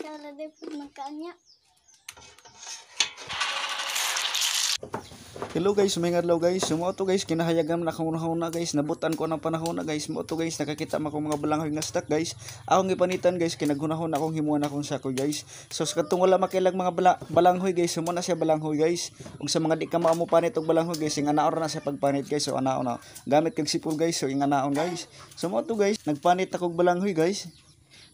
Lara de magkanya. Hello guys, may adlaw guys. Mo to guys, kinahayagam na akong una guys. Nabutan ko ng panahon na guys. Mo to guys, nakakita man ko mga balanghoy nga stock guys. Akong gipanitan guys, kinaghunahon akong himuan akong sako guys. So sa katong wala makilag mga balanghoy guys, sumo na siya balanghoy guys. Ug sa mga di ka mao mo panit og balanghoy guys, ing anaon na siya pagpanit guys. So anaon na. Gamit kag sipol guys, so ing anaon guys. So mo to guys, nagpanit ako og balanghoy guys.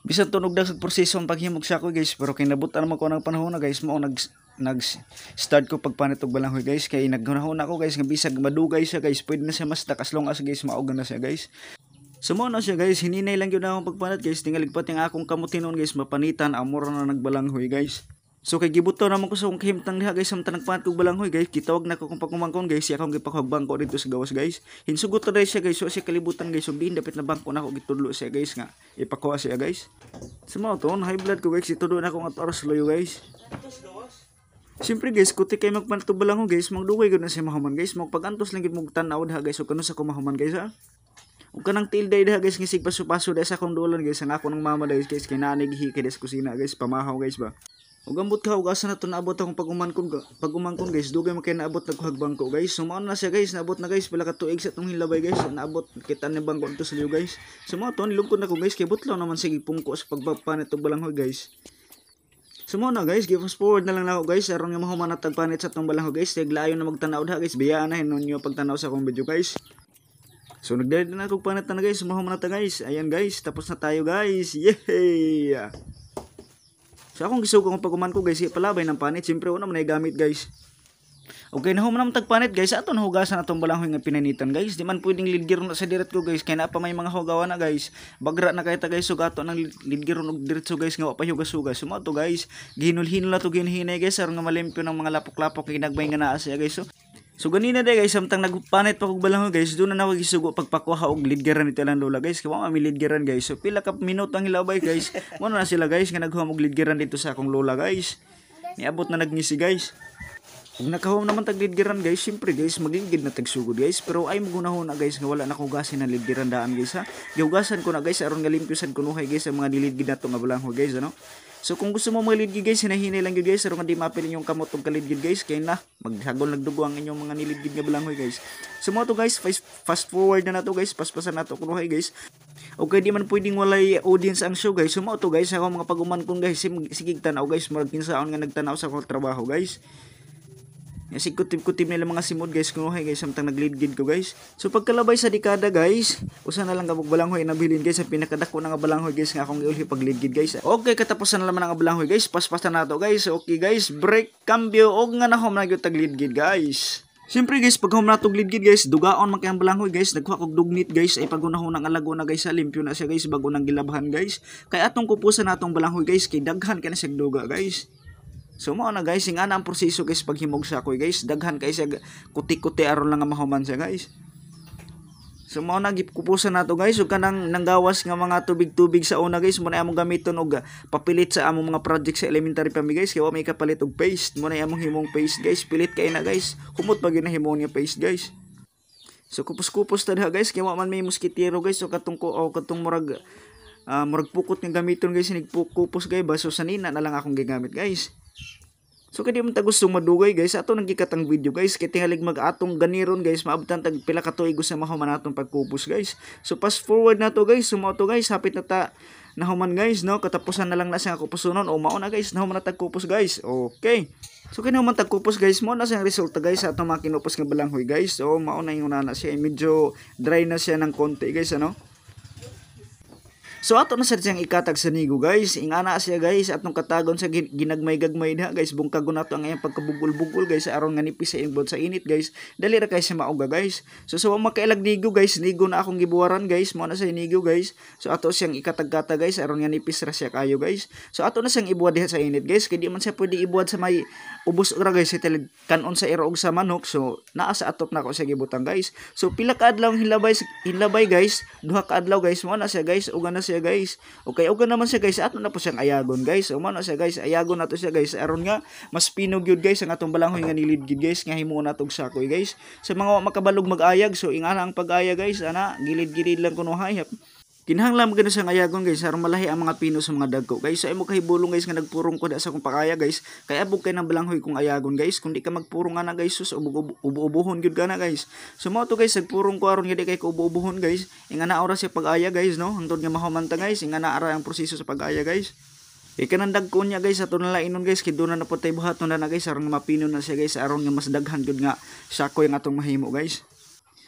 Bisan tunog daw sa proseso ang paghimog sako guys, pero kinabutan man ko ng panahon na guys, mo nag-start ko pagpanit og balanghoy guys, kay naghunahon ako guys nga bisag madugay siya guys, pwede na siya mastak as long as guys maogan na siya guys. So mo na siya guys, hininay lang gyud akong pagpanit guys, tingalig pati ang akong kamutinon guys mapanitan amor na nagbalanghoy guys. So kay gibuto naman ko sa akong kahimtang diha guys, samtang nagpanit kog balanghoy guys, gitawag na ko kung pagkumangkon guys, siya akong gipakuhagbang ko dito sa gawas guys. Hinsugot na siya guys, so siya kalibutan guys, so diin dapat na bangko na ako gitudlo siya guys nga ipakuha siya guys. Sa mga to, high blood ko guys, itudo na ako nga oras loyo guys. Siyempre guys, kuti kay magpanit og balanghoy guys, magdugay gud na siya mahuman guys, magpagantos lang gid mo tan-aw diha guys, so kano sa ko mahuman guys ha. Ug kanang tilday diha guys, ngisig paso-paso diha sa akong dulan guys, ang ako ng mama guys, kay nanig hikay sa kusina guys, pamahaw guys ba. Ug ambot ka ugasan na to naabot akong pag-umangkon guys, dugay man kay naabot nagkuhagbang ko guys. So mao na siya guys, naabot na guys pila ka tuig sa tong hilabay guys, naabot kita ni bangko dito sa liyo guys. So mao to nilungkod na ko guys, kay butlaw naman sige pungko sa pagpapanit og balanghoy guys. So mao na guys, give us forward na lang nako guys, aron nga mahuman na tagpanit sa tong balanghoy guys, tiglayon na magtanaw ha guys, biyaan na hinunyo pagtanaw sa akong video guys. So nagdali na ako panit na guys, mahuman na ta guys. Ayan guys, tapos na tayo guys. Yay! So akong gisugo kung paguman ko guys, palabay ng panit, siyempre una man ay gamit guys. Okay, nahuman naman tagpanit guys, ato nahugasan atong balanghoy nga pinanitan guys. Di man pwedeng lidgiron sa diret ko guys, kaya na pa may mga hugawan na guys. Bagra na kayta guys, so gato ng lidgiron og diretso guys nga wa pa hugas-hugas. So to guys, ginulhin la to ginhinay guys, aron nga malimpyo ng mga lapok-lapok kay nagbay nga naa siya guys. So ganina day guys, samtang nagpanit pa kog balanghoy guys, doon na ako gisugo pagpakuha og lidgeran nito lang lola guys, kaya mi lidgeran guys. So pila ka minuto ang hilabay guys, mo na sila guys nga naghuha og lidgeran dito sa akong lola guys. Niabot na nagngisi guys. Kung nakahuam naman tag lidgeran guys, syempre guys magigid na tagsugod guys, pero ay magunahon na guys nga wala na ko hugasin ng lidgeran daan guys ha. Gihugasan ko na guys aron nga limpyosan kunuhay guys ang mga nilidgid nato nga balanghoy guys ano. So kung gusto mo malidgid guys, hinahinay lang yun guys, aron nga di mapilin yung kamot og kalidgid guys, kay na maghagol nagdugo ang inyong mga nilidgid nga balanghoy guys. So mo to guys, fast forward na nato guys, paspasan nato kunuhay guys. Okay, di man pwedeng walay audience ang show guys. So mo to guys, ako mga paguman kong guys, sige tanaw guys, murag kinsaon nga nagtanaw sa akong trabaho guys. Sige kutib-kutib nila mga simod guys, kunuhay guys, samtang naglidgid ko guys. So pagkalabay sa dekada guys, usa na lang kabog balanghoy na bilhin guys, ang pinakadako na nga balanghoy guys nga akong giulhi paglidgid guys. Okay, katapusan na naman ang balanghoy guys, paspasan nato guys. Okay guys, break, cambio, og nga nahom na gyud taglidgid guys. Siyempre guys, pag home natog lidgid guys, dugaon man kay ang balanghoy guys, nagkuha kog dugnit guys, ay pagunahon ng alago na guys, sa limpyo na siya guys, bago nang gilabhan guys. Kay atong kupusan natong balanghoy guys, kay daghan kay na siya duga guys. So mo na guys, ing ana ang proseso guys paghimog sa ako'y guys, daghan kay siya kuti-kuti aron lang nga mahuman siya guys. So mo na gikupusan nato guys, ug kanang nanggawas nga mga tubig-tubig sa una guys, mo na among gamiton og papilit sa among mga project sa elementary pa mi guys, kay wa may kapalit og paste, mo na among himong paste guys, pilit kay na guys, humot pa gyud na himong nga paste guys. So kupos-kupos ta diha guys, kay wa man may moskitero guys, so katong murag pukot nga gamiton guys, nigpukupos guys ba, so sanina na lang akong gigamit guys. So kaya di man ta gustong madugay guys, ato nang gikatang video guys, kay tingalig mag-atong ganiron guys, maabtan tag pila ka tuig sa mahuman atong pagkupos guys. So fast forward na to guys, sumo to guys, hapit na ta nahuman guys no, katapusan na lang na siya kupusonon, o mao na guys, nahuman na tagkupos guys. Okay. So kaya naman tagkupos guys, mo na siyang resulta guys sa atong mga kinupos nga balanghoy guys. So mao na yung na siya, medyo dry na siya ng konti guys ano. So ato na sa siyang ikatag sa nigo guys, ingana siya guys, atong katagon sa ginagmay-gagmay na guys, bungkagon nato ang iyang pagkabugol-bugol guys, aron nga nipis sa imbot sa init guys, dali ra kay siya mauga guys. So makailag nigo guys, nigo na akong gibuwaran guys, mo na sa nigo guys. So ato siyang ikatag-kata guys, aron nga nipis ra siya kayo guys. So ato na siyang ibuwad diha sa init guys, kay di man siya pwede ibuwad sa may ubos ra guys, italig kanon sa iro og sa manok. So naa sa atop na ko siya gibutang guys. So pila ka adlaw hinlabay guys, duha ka adlaw guys, mo na siya guys, uga na siya guys. Okay, uga naman siya guys, ato na po siyang ayagon guys. O man na siya guys, ayagon na to siya guys, aron nga mas pinog yun guys ang atong balanghoy nga nilidgid guys, nga himuon natong sakoy guys. Sa mga makabalog mag-ayag, so ingana ang pag-ayag guys, ana gilid-gilid lang kuno hayop. Kinahanglan mo gani sa ayagon guys aron malahi ang mga pino sa mga dagko guys. So imo kahibulong guys nga nagpurong ko da sa kung pakaya guys. Kay abog kay nang balanghoy kung ayagon guys. Kundi ka magpurong ana guys sus ubo-ubuhon gyud kana guys. So mao to guys nagpurong ko aron gyud kay ko ubo-ubuhon guys. Inga na oras sa pag-aya guys no. Hangtod nga mahumanta guys. Inga na ara ang proseso sa pag-aya guys. Ikanang dagko niya guys ato na lainon guys kay doon na po tay buhaton na guys aron mapino na siya guys aron nga mas daghan gyud nga sako yung atong mahimo guys.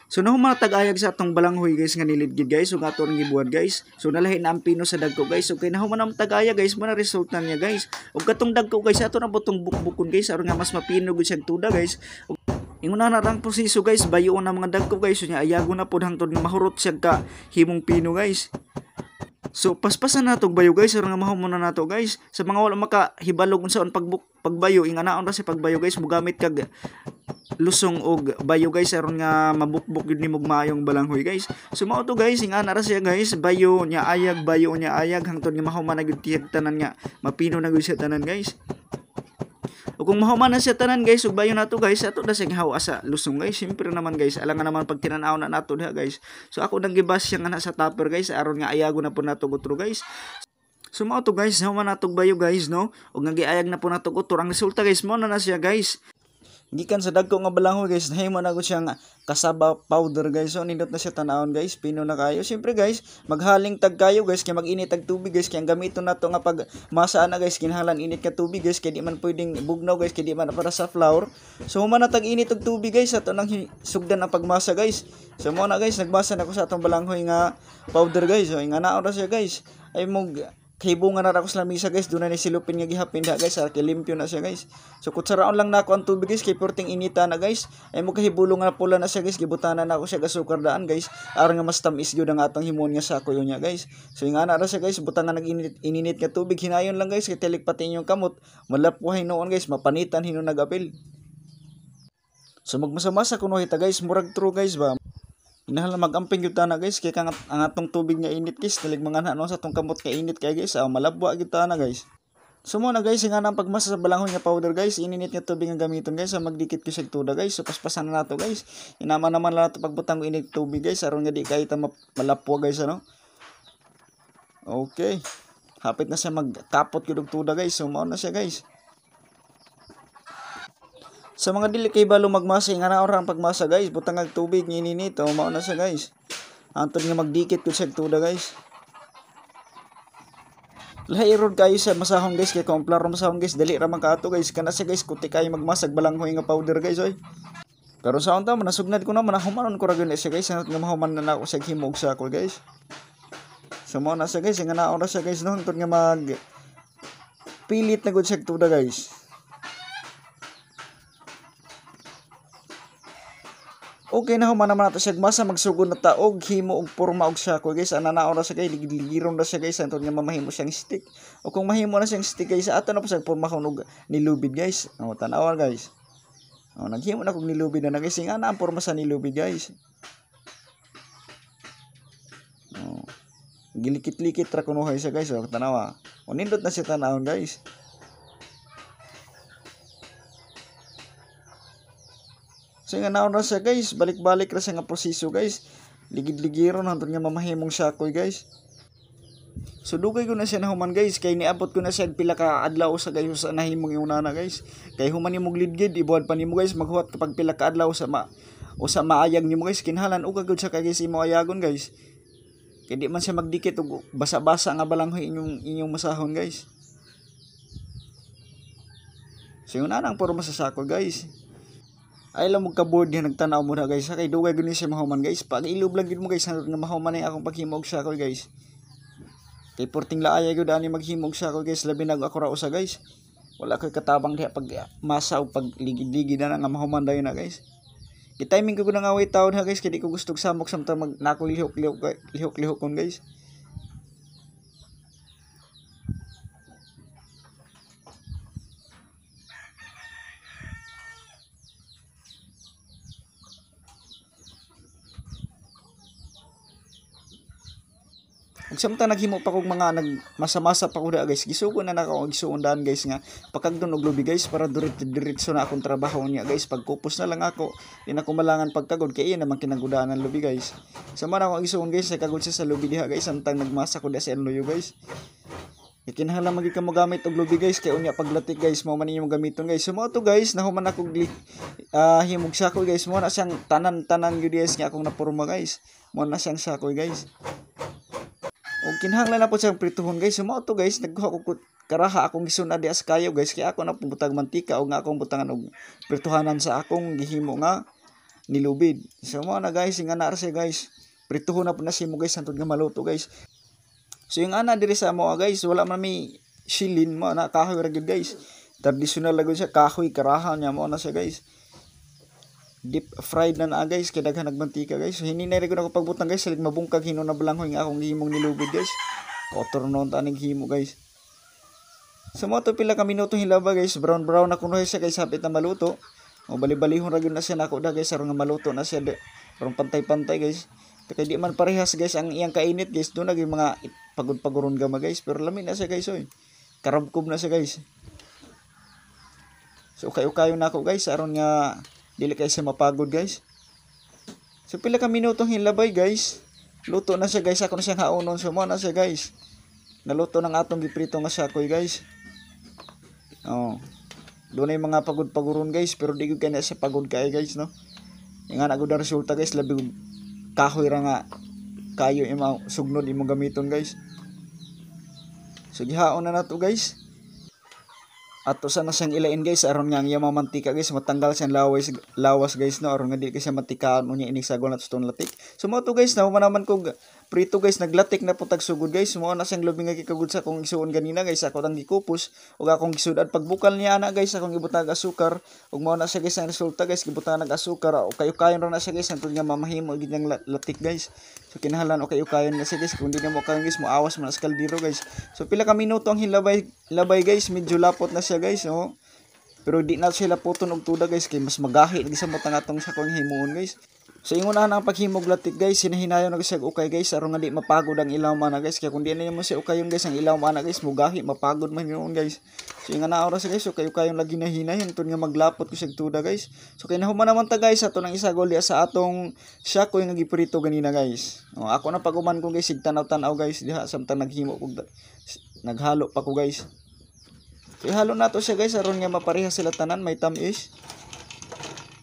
So nahuman tag-ayag sa atong balanghoy guys nga nilidgid guys ug ato ring gibuhat guys. So nalahi na ang pino sa dagko guys. So kay nahuman ang tag-ayag guys mo na resulta niya guys. Ug katong dagko guys ato na butong bukbukon guys aron nga mas mapino gud siya tuda guys. Ingon na rang proseso guys bayo na mga dagko guys so nya ayago na pod hangtod nga mahurot siya ka himong pino guys. So paspasan nato bayo guys aron nga mahumon na nato guys. Sa mga wala makahibalog unsaon pagbayo inganaon ra si pagbayo guys mugamit kag lusong og bayo guys aron nga mabukbuk gid nimo maayong balanghoy guys. So mao to guys ingana ra siya guys bayo nya ayag hangtod nga mahuman na gyud tiyag tanan nga mapino na gyud siya tanan guys. O kung mahuman na siya tanan guys ug bayo nato guys ato na siya hawa sa lusong guys. Syempre naman guys alangan naman pag tinan-aw na nato diha guys. So ako nang gibas siya nga sa tupper guys aron nga ayago na po nato gutro guys. So mao to guys human nato bayo guys no ug nagiayag na po nato gutro ang resulta guys mo na siya guys. Gikan sa dagko nga balanghoy guys nahimo na gud siyang kasaba powder guys. So nindot na siya tan-awon guys pino na kayo. Syempre guys maghaling tag kayo guys kay mag-init tag tubig guys kay ang gamiton nato nga pag masaan na guys kinahanglan init ka tubig guys kay di man pwedeng bugnaw guys kay di man para sa flour. So human na tag init og tubig guys ato nang sugdan ang pagmasa guys. So mo na guys nagbasa na ko sa atong balanghoy nga powder guys. So inganaon ra siya guys ay mog kahibungan na ako sa lamisa guys doon na ni silupin nga gihapin da guys kay limpyo na siya guys. So kutsaraon lang nako ang tubig guys kay perting inita na guys ay mo kahibulong nga pula na siya guys gibutanan na ako siya gasukar daan guys aron nga mas tamis gyud ang atong himon nga sako yun niya guys. So ingana ra siya guys butang nga nag-ininit nga tubig hinayon lang guys kay tilik pati inyong kamot malapuhay noon guys mapanitan hinon nagapil. So magmasa-masa kuno hita guys murag true guys ba. Inahal magamping gyud na guys kay ang atong tubig nga init guys dalig mga ano sa atong kamot kay init kay guys malabwa gyud na guys. So mo na guys ingana ang pagmasa sa balanghoy nga powder guys ininit nga tubig nga gamiton guys magdikit ko sa tuda guys. So paspasan na nato guys inaman naman lang nato pagbutang ko init tubig guys aron nga di kay ta malapwa guys ano. Okay hapit na siya magkapot gyud og tuda guys. So mao na siya guys. Sa mga dili kay balo magmasa ingana ora ang pagmasa guys butang ag tubig ininit mao na siya guys. Antod nga magdikit ko sa tuda guys. Lahi rod kayo sa masahon guys kay komplar masahon guys dali ra man kaato guys kana siya guys kuti kay magmasag balanghoy nga powder guys oy. Karon sa unta manasugnad ko na manahumanon ko ra gyud siya guys nga mahuman na ako sa himog sa ako guys. So mao na siya guys ingana ora siya guys no hangtod nga mag pilit na gud sa tuda guys. Okay na human naman nato siya masa magsugod na taog himo og porma og sako guys anana ora sa kay ligiron na siya guys antod nga mamahimo siyang stick o kung mahimo na siyang stick guys ato na po sa porma kunog nilubid guys tan-awan guys naghimo na kog nilubid na guys ingana ang porma sa nilubid guys gilikit-likit ra kuno siya guys tan-awa nindot na siya tan-awon guys. So nga naon ra siya guys, balik-balik ra siya nga proseso guys. Ligid-ligiron hangtod nga mamahimong sakoy guys. So dugay ko na siya nahuman guys, kay niabot ko na siya pila ka adlaw sa guys sa nahimong iunana guys. Kay human nimong lidgid ibuhat pa nimo guys maghuwat kapag pila ka adlaw sa maayag nimo guys kinahanglan ug gud sa kay guys imo ayagon guys. Kay di man siya magdikit og basa-basa nga balanghoy inyong masahon guys. So yun na ang porma sa sako guys. Ay lang magka-board nga nagtanaw mo na guys. Kay dugay gud siya mahuman guys. Pag ilob lang gid mo guys nga mahuman na akong paghimog sa ako guys. Kay porting laaya gud ani maghimog sa ako guys labi nag ako ra usa guys. Wala koy katabang diha pag masa o pag ligid-ligid na nga mahuman dayon na guys. Gi-timing ko na nga way taon ha guys kay di ko gusto samok samtang mag nako lihok-lihok kon guys. Samtang naghimo pa kog mga nagmasa-masa pa ko da guys, gisugo na nako og gisuundan guys nga pagkagdon og lubi guys para diretso na akong trabaho niya guys. Pagkupos na lang ako, di na ko malangan pagkagod kay iya naman kinagudaan ng lubi guys. Sama na ako gisuon guys, sa kagod sa lubi diha guys, samtang nagmasa ko da sa luyo guys. Ikinahanglan magid ka mo gamit og lubi guys kay unya paglatik guys mo man imong gamiton guys. So mo to guys, nahuman ako himog sako guys, mo na siyang tanan-tanan gyud guys nga akong napurma guys. Mo na siyang sako guys. Og kinahanglan na po siyang prituhon guys. So mo to guys, nagkuha ko karaha akong gisunod di as kayo guys kay ako na butag mantika og nga akong butangan og prituhanan sa akong gihimo nga nilubid. So mo na guys, nga na siya guys. Prituhon na po na siya mo guys hantod nga maluto guys. So yung ana diri sa mo guys, wala man may shilin mo na kahoy ra gyud guys. Traditional lang siya, kahoy karaha niya mo na siya guys. Deep fried na guys, kay daghan nagmantika guys. So hininay ra ko pagbutang guys, salig mabungkag hino na balanghoy nga akong gihimong nilubid guys. Kotor non tanig himo guys. So mo to pila ka minuto hilaba guys, brown na kuno siya guys, hapit na maluto. O bali-balihon ra gyud na siya nako da guys, aron nga maluto na siya aron pantay-pantay guys. Kaya di man parehas guys ang iyang kainit guys, do naging mga pagod-pagoron gama guys, pero lami na siya guys oy. Karabkob na siya guys. So kayo na ako guys, aron nga dili kay siya mapagod guys. So pila ka minutong hilabay guys, luto na siya guys. Ako na siyang haunon, so mo na siya guys. Naluto ng atong giprito nga sakoy guys. Oh. Doon ay mga pagod-pagoron guys, pero di gyud kay na siya pagod kay guys no. Nga na gud ang resulta guys, labi kahoy ra nga kayo imong sugnod imong gamiton guys. So gihaon na nato guys. Ato sana siyang ilain guys aron nga ang iyang mantika guys matanggal siyang lawas guys no, aron nga di kasi matikaan unya inig sagol na tutong latik. So mo to guys, nahuman naman kog prito guys, naglatik na putag sugod guys. Mo na siyang lubing nga gikagud sa akong isuon ganina guys, ako tang gikupos ug akong gisudad pagbukal niya ana guys, akong gibutang asukar ug mo na siya guys ang resulta guys, gibutang nag asukar ug kayo-kayon ra na siya guys hangtod nga mamahimo gid ang latik guys. So kinahanglan o kayo-kayon na siya guys, kung di na mo kayon guys mo awas man sa kaldero guys. So pila ka minuto ang hilabay guys, medyo lapot na siya guys no. Pero di na sila puton og tuda guys kay mas magahi lagi sa matang atong sa kong himuon guys. So ingon na ang paghimog latik guys, hinahinayon na kasi ukay guys aron nga di mapagod ang ilaw man guys, kaya kung di na mo si ukayon guys ang ilaw man guys mugahi mapagod man yun guys. So ingon na oras guys, ukay ukayon lagi na hinay hantod nga maglapot ko sa tuda guys. So kay nahuman naman ta guys ato nang isagol diha sa atong shakoy nga giprito ganina guys. O, ako na paguman ko guys, sigtanaw-tanaw guys diha samtang naghimo ko naghalo pa ko guys. So ihalo nato siya guys aron nga mapareha sila tanan, may tamis.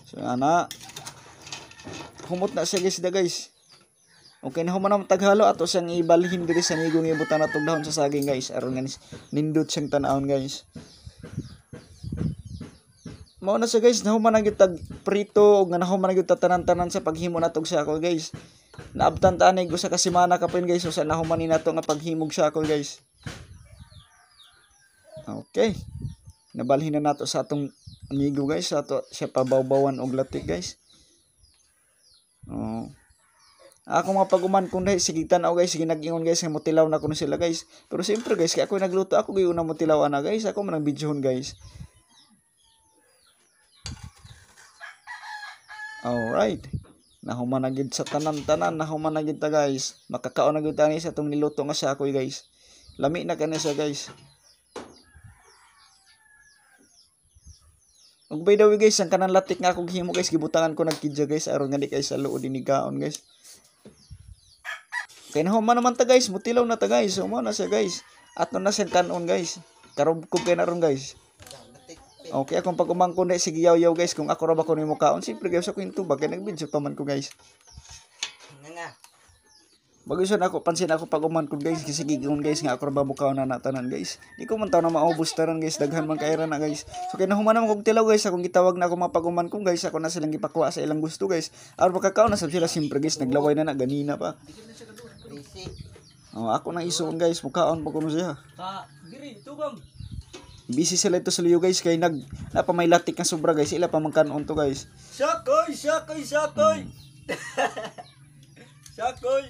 So ana humot na siya guys da guys. Okay na human na taghalo ato siyang ibalhin diri sa nigong ibutan natong dahon sa saging guys aron nga nindot siyang tan-awon guys. Mao na siya guys, nahuman na gyud tag prito ug nahuman na gyud tanan-tanan sa paghimo natog sako guys. Naabtan ta ani usa ka semana kapin guys, usa nahuman ni nato nga paghimog sako guys. Okay. Nabalhin na nato sa atong amigo guys, sa ato siya pabawbawan og latik guys. Oh. Ako mga paguman kung dahil sige tanaw guys, sige nag-ingon guys nga motilaw na kuno sila guys. Pero siyempre guys, kaya ako nagluto, ako gyud una motilaw ana guys, ako man ang videohon guys. Alright. Nahuman na gid sa tanan-tanan, nahuman na gid ta guys. Makakaon na gid tani sa tong niluto nga siya ako guys. Lami na kani siya guys. Ug by the way guys, ang kanang latik nga akong himo guys, gibutangan ko nagkidya guys aron nga di kay sa luod dinigaon guys. Kay nahuman naman ta guys, mutilaw na ta guys. So mo na siya guys. Ato na siyang kanon guys. Karubkob kay naron guys. Okay, akong pag umangkon na sige yaw-yaw guys, kung ako ra ba ko nimo kaon, siyempre guys ako intubag kay nagbidyo pa man ko guys. Bagus na ako, pansin ako pag umangkon guys, kasi gigon guys nga ako ra ba mukaon na natanan guys. Di ko man taw na maubos taran guys, daghan man kay ra na guys. So kay nahuman naman kog tilaw guys, akong gitawag na ako mga pag umangkon guys, ako na silang gipakuha sa ilang gusto guys. Aron makakaon na sila siyempre guys, naglaway na ganina pa. Oh, ako na isuon guys, mukaon pa kuno siya. Diri, tubang. Busy sila ito sa liyo guys, kay napa may latik na sobra guys, ila pa mangkanon to guys. Sakoy. Sakoy.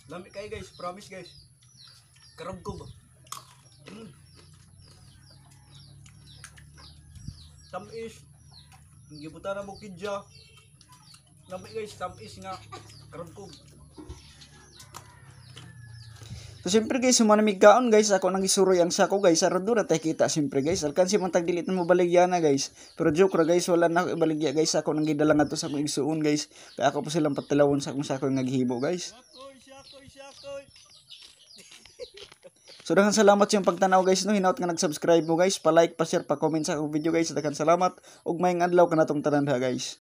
Lami kayo guys, promise guys. Karabkob. Tamis. Gibutan na mo kidya. Lami guys, tamis nga. Karabkob. So siyempre guys, sumanamig kaon guys, ako nang isuroy ang sako guys, aron do na tay kita siyempre guys. Alkansi man tag dilit na mo baligya na guys. Pero joke ra guys, wala na ako ibaligya guys, ako nang gidala ngadto sa akong igsuon guys. Kaya ako pa silang patilawon sa akong sako nga gihibo guys. Syakoy. So daghang salamat sa iyong pagtanaw guys no, hinaut nga nag-subscribe mo guys, pa-like, pa-share, pa-comment sa akong video guys. Daghang salamat ug maayong adlaw kanatong tanan ha guys.